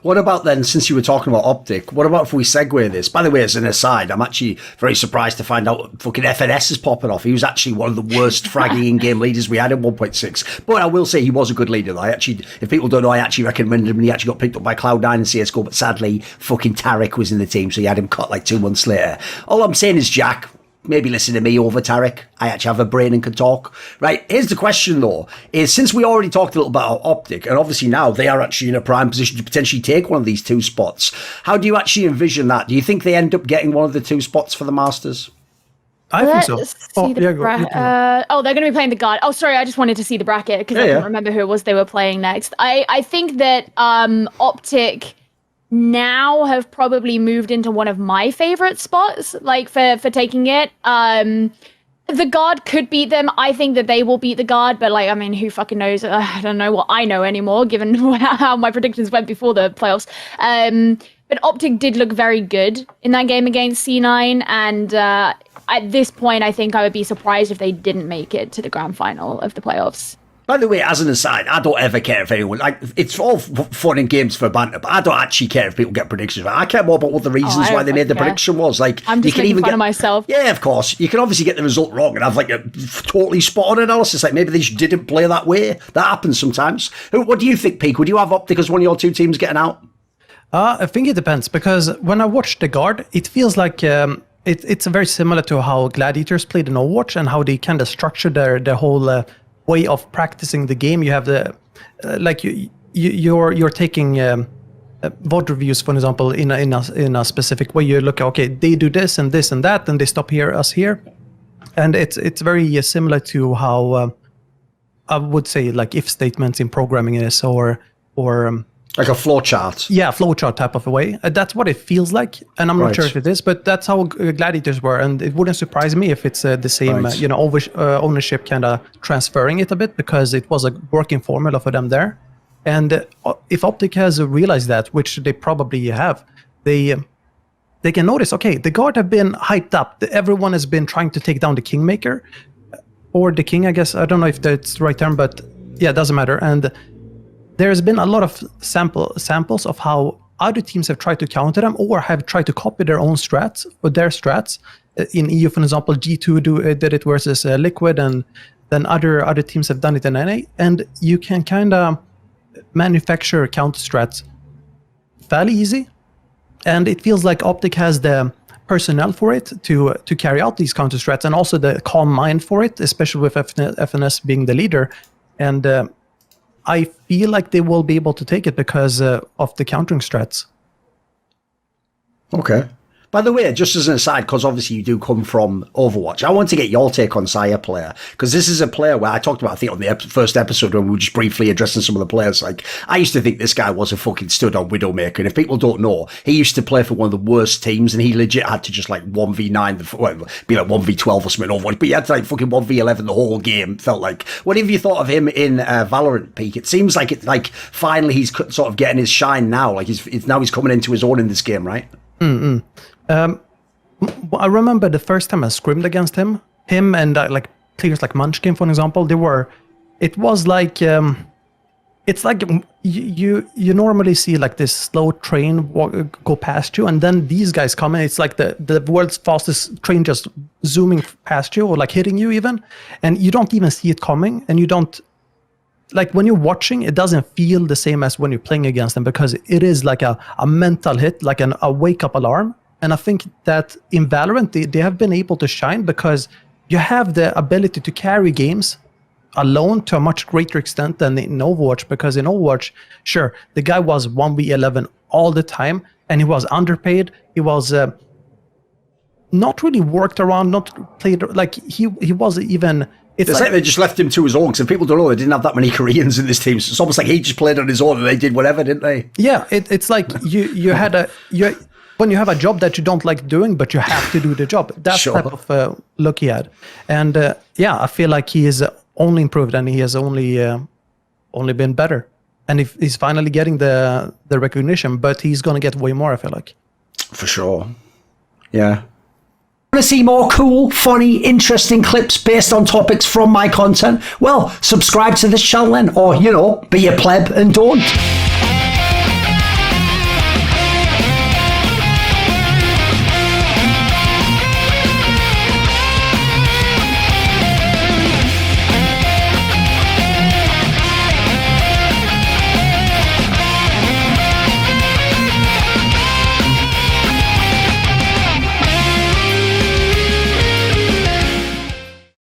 What about then, since you were talking about Optic, what about if we segue this? By the way, as an aside, I'm actually very surprised to find out fucking FNS is popping off. He was actually one of the worst fragging in-game leaders we had in 1.6. But I will say he was a good leader. I actually, if people don't know, I actually recommended him and he actually got picked up by Cloud9 in CSGO, but sadly, fucking Tarek was in the team, so he had him cut like 2 months later. All I'm saying is, Jack, maybe listen to me over Tarek. I actually have a brain and can talk. Right, here's the question though, is since we already talked a little about Optic, and obviously now they are actually in a prime position to potentially take one of these 2 spots, how do you actually envision that? Do you think they end up getting one of the 2 spots for the Masters? I think so. They're going to be playing the Guard. Oh, sorry, I just wanted to see the bracket because I didn't remember who it was they were playing next. I think that Optic now have probably moved into one of my favorite spots, like for taking it. The Guard could beat them. I think that they will beat the Guard, but like, I mean, who fucking knows? I don't know what I know anymore, given how my predictions went before the playoffs. But Optic did look very good in that game against C9, and at this point, I think I would be surprised if they didn't make it to the grand final of the playoffs. By the way, as an aside, I don't ever care if anyone, like, it's all fun and games for banter, but I don't actually care if people get predictions right. I care more about what the reasons why they made the prediction was. Like, I'm just making fun of myself. Yeah, of course. You can obviously get the result wrong and have like a totally spot on analysis. Like maybe they just didn't play that way. That happens sometimes. What do you think, Peak? Would you have Optic as one of your 2 teams getting out? I think it depends, because when I watch the Guard, it feels like it's very similar to how Gladiators played in Overwatch and how they kind of structure their whole way of practicing the game. You have the like you're taking VOD reviews, for example, in a specific way. You look, okay, they do this and this and that, and they stop here, us here, and it's very similar to how I would say like if statements in programming is or like a flowchart. Yeah, flowchart type of a way. That's what it feels like, and I'm not sure if it is, but that's how Gladiators were, and it wouldn't surprise me if it's the same, ownership kind of transferring it a bit, because it was a working formula for them there. And if Optic has realized that, which they probably have, they can notice, okay, the Guard have been hyped up. Everyone has been trying to take down the Kingmaker, or the King, I guess. I don't know if that's the right term, but yeah, it doesn't matter. And there's been a lot of samples of how other teams have tried to counter them or have tried to copy their own strats or their strats. In EU, for example, G2 did it versus Liquid, and then other teams have done it in NA. And you can kind of manufacture counter strats fairly easy. And it feels like Optic has the personnel for it to carry out these counter strats, and also the calm mind for it, especially with FNS being the leader. And I feel like they will be able to take it because of the countering strats. Okay. By the way, just as an aside, because obviously you do come from Overwatch, I want to get your take on Zyra player, because this is a player where I talked about, I think, on the first episode when we were just briefly addressing some of the players. Like, I used to think this guy was a fucking stud on Widowmaker, and if people don't know, he used to play for one of the worst teams, and he legit had to just like 1v9, be like 1v12 or something over, but he had to like fucking 1v11 the whole game, felt like. What have you thought of him in Valorant, Peak? It seems like it's like finally he's sort of getting his shine now, like now he's coming into his own in this game, right? I remember the first time I scrimmed against him and like players like Munchkin, for example, it was like, it's like you normally see like this slow train go past you, and then these guys come in, it's like the world's fastest train just zooming past you or like hitting you even, and you don't even see it coming, and you don't, like when you're watching, it doesn't feel the same as when you're playing against them, because it is like a mental hit, like a wake-up alarm. And I think that in Valorant, they have been able to shine because you have the ability to carry games alone to a much greater extent than in Overwatch, because in Overwatch, sure, the guy was 1v11 all the time, and he was underpaid. He was not really worked around, not played, like he was even... It's like they just left him to his own, because if people don't know, they didn't have that many Koreans in this team. So it's almost like he just played on his own and they did whatever, didn't they? Yeah, it's like when you have a job that you don't like doing, but you have to do the job. That's the type of look he had. And I feel like he is only improved, and he has only been better. And if he's finally getting the recognition, but he's going to get way more, I feel like. For sure. Yeah. Want to see more cool, funny, interesting clips based on topics from my content? Well, subscribe to this channel then, or, be a pleb and don't.